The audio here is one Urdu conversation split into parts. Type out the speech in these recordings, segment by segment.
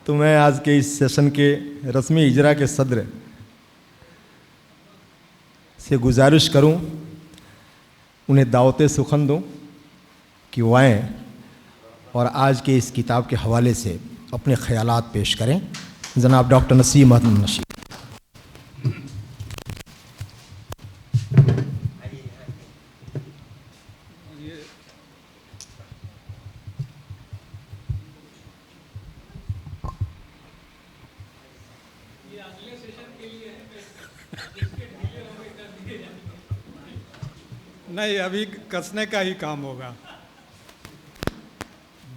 تو میں آج کے اس سیشن کے رسمی اجرا کے صدر سے گزارش کروں، انہیں دعوت سخن دوں کہ وہ آئیں اور آج کے اس کتاب کے حوالے سے اپنے خیالات پیش کریں۔ جناب ڈاکٹر نسیم احمد نشی۔ نہیں، ابھی کسنے کا ہی کام ہوگا۔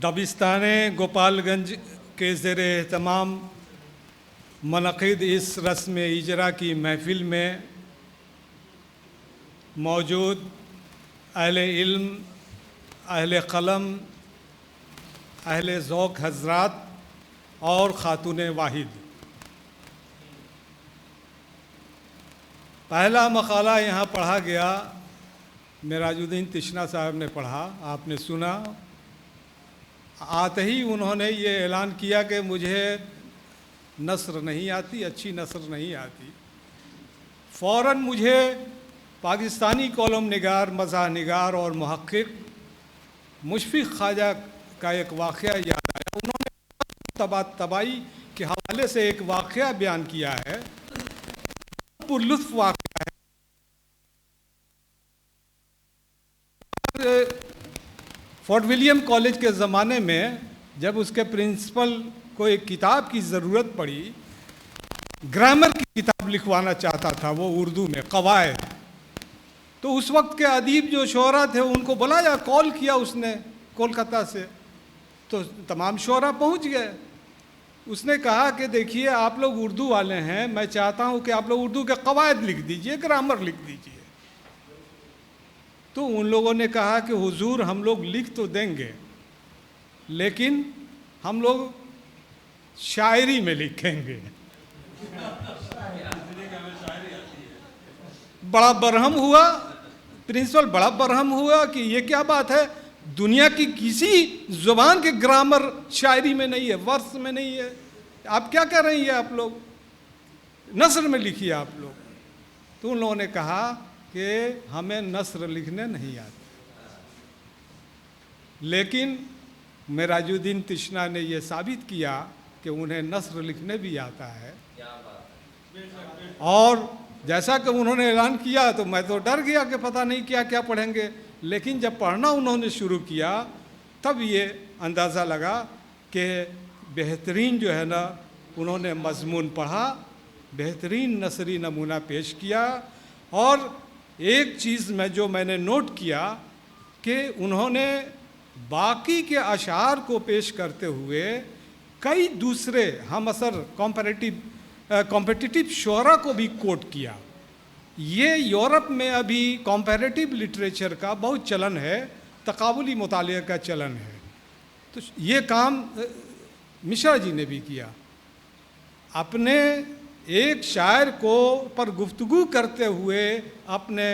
دبستان گوپال گنج کے زیر اہتمام منعقد اس رسم اجرا کی محفل میں موجود اہل علم، اہل قلم، اہل ذوق حضرات اور خاتون واحد، پہلا مقالہ یہاں پڑھا گیا، معراج الدین تشنا صاحب نے پڑھا، آپ نے سنا۔ آتے ہی انہوں نے یہ اعلان کیا کہ مجھے نثر نہیں آتی، اچھی نثر نہیں آتی۔ فوراً مجھے پاکستانی کالم نگار، مزاح نگار اور محقق مشفق خواجہ کا ایک واقعہ یاد آیا۔ انہوں نے تباہی کے حوالے سے ایک واقعہ بیان کیا ہے، پرلطف واقعہ ہے۔ فورٹ ولیم کالج کے زمانے میں جب اس کے پرنسپل کو ایک کتاب کی ضرورت پڑی، گرامر کی کتاب لکھوانا چاہتا تھا وہ اردو میں، قواعد، تو اس وقت کے ادیب جو شعراء تھے ان کو بلایا، کال کیا اس نے کولکتہ سے، تو تمام شعراء پہنچ گئے۔ اس نے کہا کہ دیکھیے آپ لوگ اردو والے ہیں، میں چاہتا ہوں کہ آپ لوگ اردو کے قواعد لکھ دیجئے، گرامر لکھ دیجئے۔ تو ان لوگوں نے کہا کہ حضور ہم لوگ لکھ تو دیں گے لیکن ہم لوگ شاعری میں لکھیں گے۔ بڑا برہم ہوا پرنسپل، بڑا برہم ہوا کہ یہ کیا بات ہے، دنیا کی کسی زبان کے گرامر شاعری میں نہیں ہے، ورس میں نہیں ہے، آپ کیا کہہ رہی ہیں، آپ لوگ نثر میں لکھیے آپ لوگ۔ تو ان لوگوں نے کہا کہ ہمیں نثر لکھنے نہیں آتے، لیکن معراج الدین تشنا نے یہ ثابت کیا کہ انہیں نثر لکھنے بھی آتا ہے۔ اور جیسا کہ انہوں نے اعلان کیا تو میں تو ڈر گیا کہ پتہ نہیں کیا کیا پڑھیں گے، لیکن جب پڑھنا انہوں نے شروع کیا تب یہ اندازہ لگا کہ بہترین جو ہے نا انہوں نے مضمون پڑھا، بہترین نثری نمونہ پیش کیا۔ اور ایک چیز میں نے نوٹ کیا کہ انہوں نے باقی کے اشعار کو پیش کرتے ہوئے کئی دوسرے ہم اثر کمپیٹیٹیو شعراء کو بھی کوٹ کیا۔ یہ یورپ میں ابھی کمپیریٹیو لٹریچر کا بہت چلن ہے، تقابلی مطالعے کا چلن ہے، تو یہ کام مشرا جی نے بھی کیا۔ اپنے ایک شاعر کو پر گفتگو کرتے ہوئے اپنے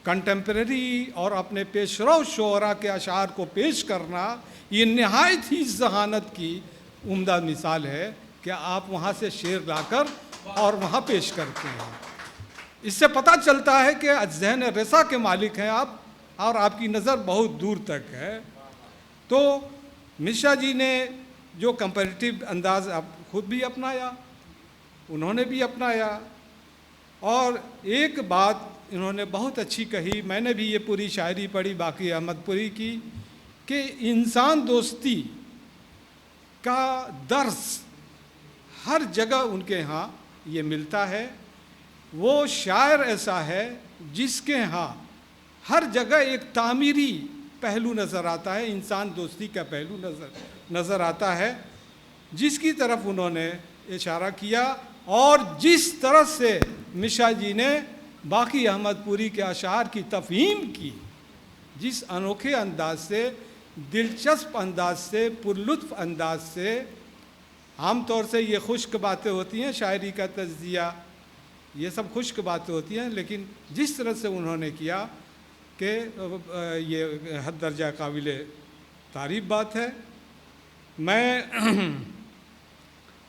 کنٹمپریری اور اپنے پیشرو شعراء کے اشعار کو پیش کرنا، یہ نہایت ہی ذہانت کی عمدہ مثال ہے کہ آپ وہاں سے شعر لا کر اور وہاں پیش کرتے ہیں۔ اس سے پتہ چلتا ہے کہ ذہن رسا کے مالک ہیں آپ، اور آپ کی نظر بہت دور تک ہے۔ تو مشرا جی نے جو کمپیریٹیو انداز خود بھی اپنایا، انہوں نے بھی اپنایا، اور ایک بات انہوں نے بہت اچھی کہی، میں نے بھی یہ پوری شاعری پڑھی باقی احمد پوری کی، کہ انسان دوستی کا درس ہر جگہ ان کے ہاں یہ ملتا ہے۔ وہ شاعر ایسا ہے جس کے ہاں ہر جگہ ایک تعمیری پہلو نظر آتا ہے، انسان دوستی کا پہلو نظر آتا ہے، جس کی طرف انہوں نے اشارہ کیا، اور جس طرح سے مشرا جی نے باقی احمد پوری کے اشعار کی تفہیم کی، جس انوکھے انداز سے، دلچسپ انداز سے، پرلطف انداز سے، عام طور سے یہ خشک باتیں ہوتی ہیں، شاعری کا تجزیہ، یہ سب خشک باتیں ہوتی ہیں، لیکن جس طرح سے انہوں نے کیا کہ یہ حد درجہ قابل تعریف بات ہے۔ میں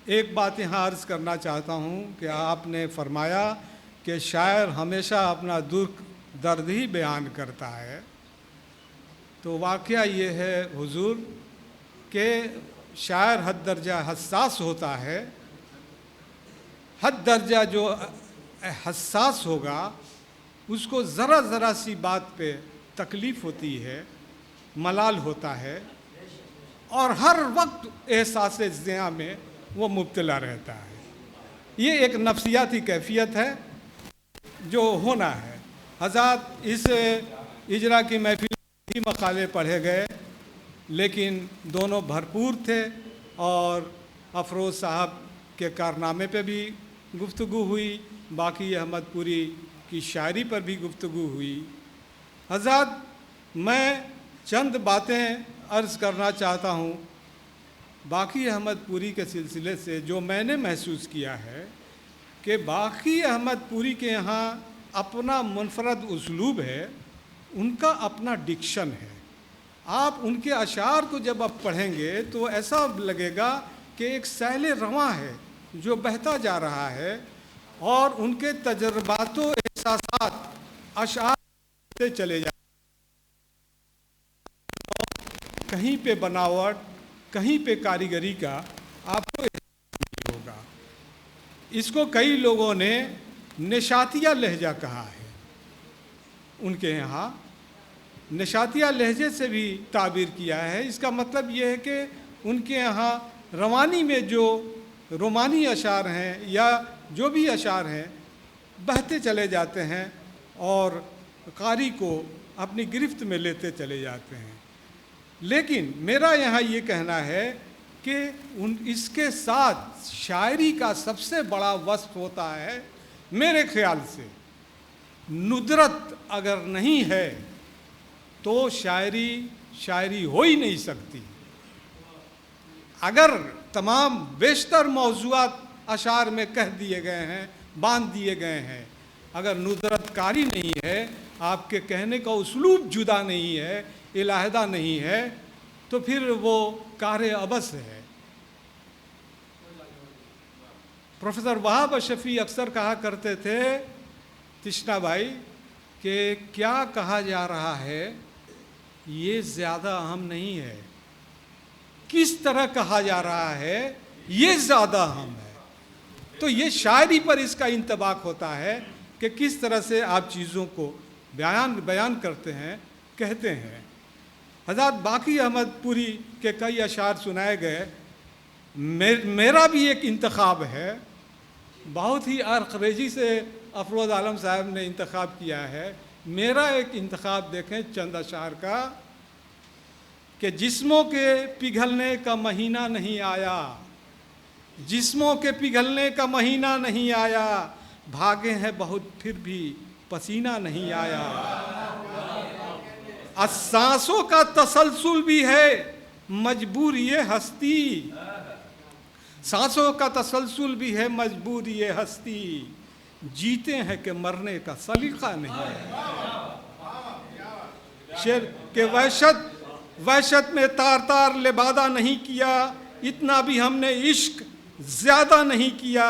ایک بات یہاں عرض کرنا چاہتا ہوں کہ آپ نے فرمایا کہ شاعر ہمیشہ اپنا دکھ درد ہی بیان کرتا ہے، تو واقعہ یہ ہے حضور کہ شاعر حد درجہ حساس ہوتا ہے. حد درجہ جو حساس ہوگا اس کو ذرا ذرا سی بات پہ تکلیف ہوتی ہے، ملال ہوتا ہے، اور ہر وقت احساس زیاں میں وہ مبتلا رہتا ہے. یہ ایک نفسیاتی کیفیت ہے جو ہونا ہے. حضرات اس اجرا کی محفل ہی مقالے پڑھے گئے، لیکن دونوں بھرپور تھے، اور افروز صاحب کے کارنامے پہ بھی گفتگو ہوئی، باقی احمد پوری کی شاعری پر بھی گفتگو ہوئی. حضرات میں چند باتیں عرض کرنا چاہتا ہوں. باقی احمد پوری کے سلسلے سے جو میں نے محسوس کیا ہے کہ باقی احمد پوری کے یہاں اپنا منفرد اسلوب ہے، ان کا اپنا ڈکشن ہے. آپ ان کے اشعار کو جب آپ پڑھیں گے تو ایسا لگے گا کہ ایک سیل رواں ہے جو بہتا جا رہا ہے، اور ان کے تجربات و احساسات اشعار سے چلے جا رہے ہیں. کہیں پہ بناوٹ، کہیں پہ کاریگری کا آپ کو احساس نہیں ہوگا. اس کو کئی لوگوں نے نشاتیہ لہجہ کہا ہے. ان کے یہاں نشاتیہ لہجے سے بھی تعبیر کیا ہے. اس کا مطلب یہ ہے کہ ان کے یہاں روانی میں جو رومانی اشعار ہیں یا جو بھی اشعار ہیں بہتے چلے جاتے ہیں اور قاری کو اپنی گرفت میں لیتے چلے جاتے ہیں. لیکن میرا یہاں یہ کہنا ہے کہ اس کے ساتھ شاعری کا سب سے بڑا وصف ہوتا ہے میرے خیال سے ندرت. اگر نہیں ہے تو شاعری ہو ہی نہیں سکتی. اگر تمام بیشتر موضوعات اشعار میں کہہ دیے گئے ہیں، باندھ دیے گئے ہیں، اگر ندرت کاری نہیں ہے، آپ کے کہنے کا اسلوب جدا نہیں ہے، علیحدہ نہیں ہے، تو پھر وہ کار عبث ہے. پروفیسر وہاب اشرفی اکثر کہا کرتے تھے تشنا بھائی کہ کیا کہا جا رہا ہے یہ زیادہ اہم نہیں ہے، کس طرح کہا جا رہا ہے یہ زیادہ اہم ہے. تو یہ شاعری پر اس کا انطباق ہوتا ہے کہ کس طرح سے آپ چیزوں کو بیان کرتے ہیں، کہتے ہیں. حضرات باقی احمد پوری کے کئی اشعار سنائے گئے. میرا بھی ایک انتخاب ہے، بہت ہی عرقریزی سے افروز عالم صاحب نے انتخاب کیا ہے. میرا ایک انتخاب دیکھیں چند اشعار کا کہ جسموں کے پگھلنے کا مہینہ نہیں آیا، جسموں کے پگھلنے کا مہینہ نہیں آیا، بھاگے ہیں بہت پھر بھی پسینہ نہیں آیا. سانسوں کا تسلسل بھی ہے مجبور یہ ہستی، سانسوں کا تسلسل بھی ہے مجبور یہ ہستی، جیتے ہیں کہ مرنے کا سلیقہ نہیں ہے. شعر کہ وحشت میں تار تار لبادہ نہیں کیا، اتنا بھی ہم نے عشق زیادہ نہیں کیا،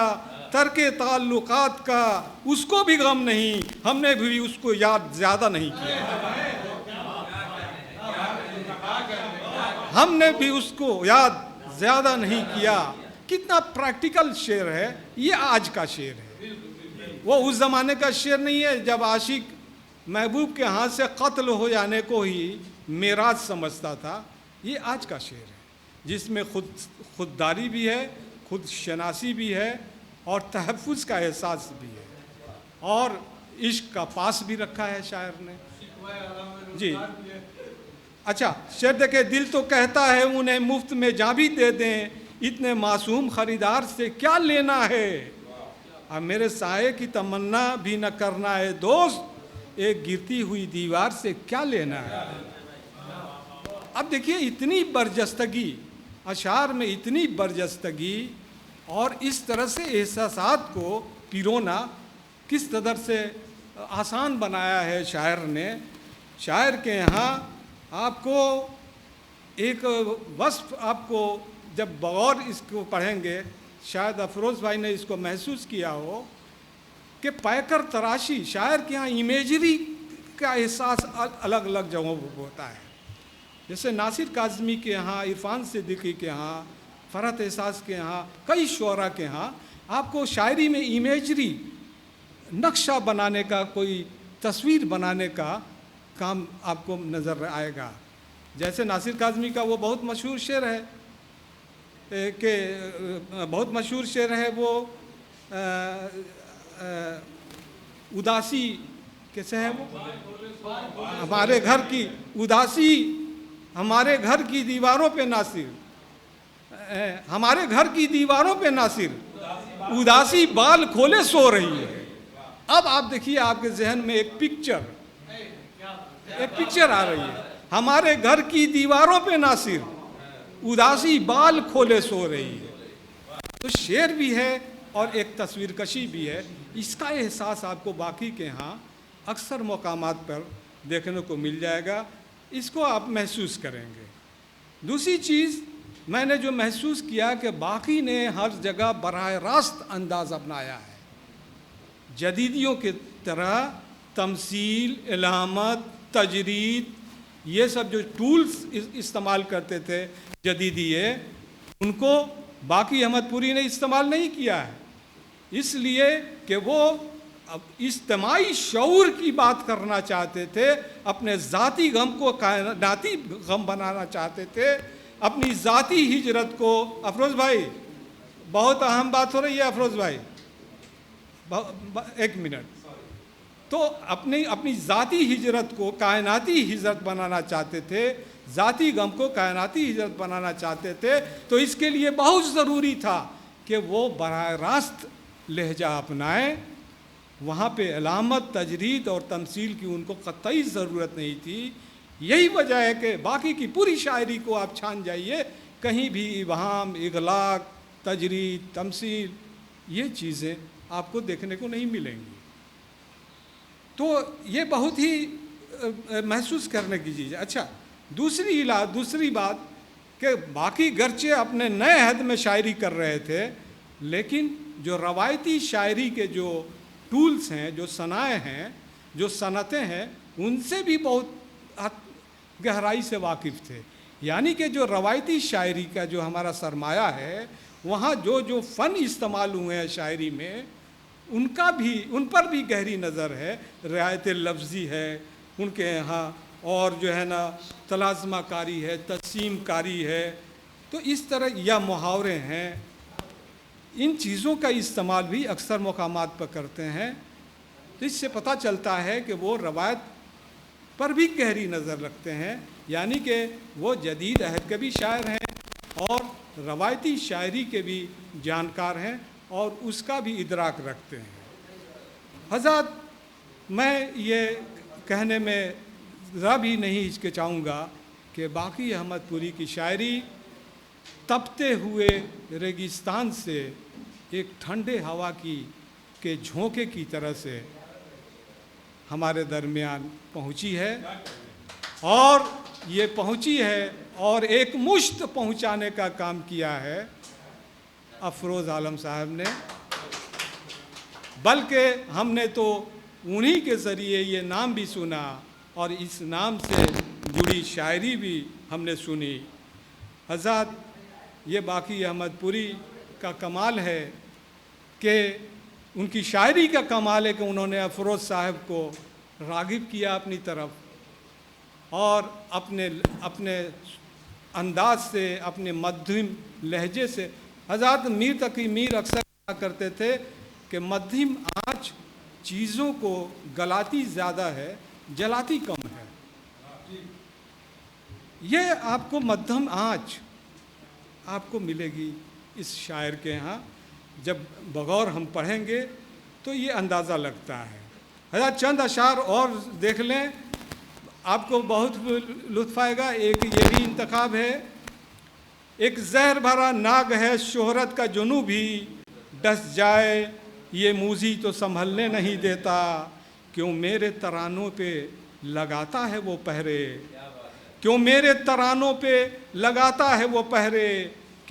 ترک تعلقات کا اس کو بھی غم نہیں، ہم نے بھی اس کو یاد زیادہ نہیں کیا، ہم نے بھی اس کو یاد زیادہ نہیں کیا. کتنا پریکٹیکل شعر ہے. یہ آج کا شعر ہے، وہ اس زمانے کا شعر نہیں ہے جب عاشق محبوب کے ہاتھ سے قتل ہو جانے کو ہی میراث سمجھتا تھا. یہ آج کا شعر ہے جس میں خودداری بھی ہے، خود شناسی بھی ہے، اور تحفظ کا احساس بھی ہے، اور عشق کا پاس بھی رکھا ہے شاعر نے. جی اچھا شعر دیکھیں. دل تو کہتا ہے انہیں مفت میں جاں بھی دے دیں، اتنے معصوم خریدار سے کیا لینا ہے، اب میرے سائے کی تمنا بھی نہ کرنا ہے دوست، ایک گرتی ہوئی دیوار سے کیا لینا ہے. اب دیکھیے اتنی برجستگی اشعار میں، اتنی برجستگی، اور اس طرح سے احساسات کو پیرونا کس قدر سے آسان بنایا ہے شاعر نے. شاعر کے یہاں آپ کو ایک وصف، آپ کو جب بغور اس کو پڑھیں گے شاید افروز بھائی نے اس کو محسوس کیا ہو کہ پیکر تراشی شاعر کے یہاں امیجری کا احساس الگ الگ جگہوں پر ہوتا ہے. جیسے ناصر کاظمی کے ہاں، عرفان صدیقی کے ہاں، فرحت احساس کے ہاں، کئی شعراء کے ہاں آپ کو شاعری میں امیجری نقشہ بنانے کا، کوئی تصویر بنانے کا کام آپ کو نظر آئے گا. جیسے ناصر کاظمی کا وہ بہت مشہور شعر ہے کہ وہ اداسی کیسے ہے وہ، ہمارے گھر کی اداسی ہمارے گھر کی دیواروں پہ ناصر، ہمارے گھر کی دیواروں پہ ناصر اداسی بال کھولے سو رہی ہے. اب آپ دیکھیے آپ کے ذہن میں ایک پکچر آ رہی ہے، ہمارے گھر کی دیواروں پہ ناصر اداسی بال کھولے سو رہی ہے. تو شعر بھی ہے اور ایک تصویر کشی بھی ہے. اس کا احساس آپ کو باقی کے ہاں اکثر مقامات پر دیکھنے کو مل جائے گا، اس کو آپ محسوس کریں گے. دوسری چیز میں نے جو محسوس کیا کہ باقی نے ہر جگہ براہ راست انداز اپنایا ہے. جدیدیوں کی طرح تمثیل، علامت، تجرید، یہ سب جو ٹولز استعمال کرتے تھے جدیدیے، ان کو باقی احمد پوری نے استعمال نہیں کیا ہے. اس لیے کہ وہ اجتماعی شعور کی بات کرنا چاہتے تھے، اپنے ذاتی غم کو کائناتی غم بنانا چاہتے تھے، اپنی ذاتی ہجرت کو. افروز بھائی بہت اہم بات ہو رہی ہے، افروز بھائی ایک منٹ. تو اپنی ذاتی ہجرت کو کائناتی ہجرت بنانا چاہتے تھے، ذاتی غم کو کائناتی ہجرت بنانا چاہتے تھے. تو اس کے لیے بہت ضروری تھا کہ وہ براہ راست لہجہ اپنائیں. وہاں پہ علامت، تجرید اور تمثیل کی ان کو قطعی ضرورت نہیں تھی. یہی وجہ ہے کہ باقی کی پوری شاعری کو آپ چھان جائیے، کہیں بھی ابہام، اغلاق، تجرید، تمثیل، یہ چیزیں آپ کو دیکھنے کو نہیں ملیں گی. تو یہ بہت ہی محسوس کرنے کی چیز ہے. اچھا، دوسری بات کہ باقی گرچہ اپنے نئے عہد میں شاعری کر رہے تھے، لیکن جو روایتی شاعری کے جو ٹولز ہیں، جو صنائع ہیں، جو صنعتیں ہیں، ان سے بھی بہت گہرائی سے واقف تھے. یعنی کہ جو روایتی شاعری کا جو ہمارا سرمایہ ہے، وہاں جو فن استعمال ہوئے ہیں شاعری میں، ان پر بھی گہری نظر ہے. رعایت لفظی ہے ان کے یہاں، اور جو ہے نا تلازمہ کاری ہے، تقسیم کاری ہے. تو اس طرح یا محاورے ہیں، ان چیزوں کا استعمال بھی اکثر مقامات پر کرتے ہیں. تو اس سے پتہ چلتا ہے کہ وہ روایت پر بھی گہری نظر رکھتے ہیں، یعنی کہ وہ جدید عہد کے بھی شاعر ہیں اور روایتی شاعری کے بھی جانکار ہیں اور اس کا بھی ادراک رکھتے ہیں. حضرات، میں یہ کہنے میں ذرا بھی نہیں ہچکچاؤں گا کہ باقی احمد پوری کی شاعری تپتے ہوئے ریگستان سے ایک ٹھنڈے ہوا کے جھونکے کی طرح سے ہمارے درمیان پہنچی ہے، اور یہ پہنچی ہے اور ایک مشت پہنچانے کا کام کیا ہے افروز عالم صاحب نے. بلکہ ہم نے تو انہی کے ذریعے یہ نام بھی سنا اور اس نام سے جڑی شاعری بھی ہم نے سنی. حضرات، یہ باقی احمد پوری کا کمال ہے کہ ان کی شاعری کا کمال ہے کہ انہوں نے افروز صاحب کو راغب کیا اپنی طرف، اور اپنے انداز سے، اپنے مدھم لہجے سے. حضرات، میر تقی میر اکثر کہا کرتے تھے کہ مدھم آنچ چیزوں کو گلاتی زیادہ ہے، جلاتی کم ہے. یہ آپ کو مدھم آنچ آپ کو ملے گی اس شاعر کے ہاں. جب بغور ہم پڑھیں گے تو یہ اندازہ لگتا ہے. حضرات، چند اشعار اور دیکھ لیں، آپ کو بہت لطف آئے گا. ایک یہ بھی انتخاب ہے. ایک زہر بھرا ناگ ہے شہرت کا جنوں بھی، ڈس جائے یہ موذی تو سنبھلنے نہیں دیتا، کیوں میرے ترانوں پہ لگاتا ہے وہ پہرے، کیوں میرے ترانوں پہ لگاتا ہے وہ پہرے،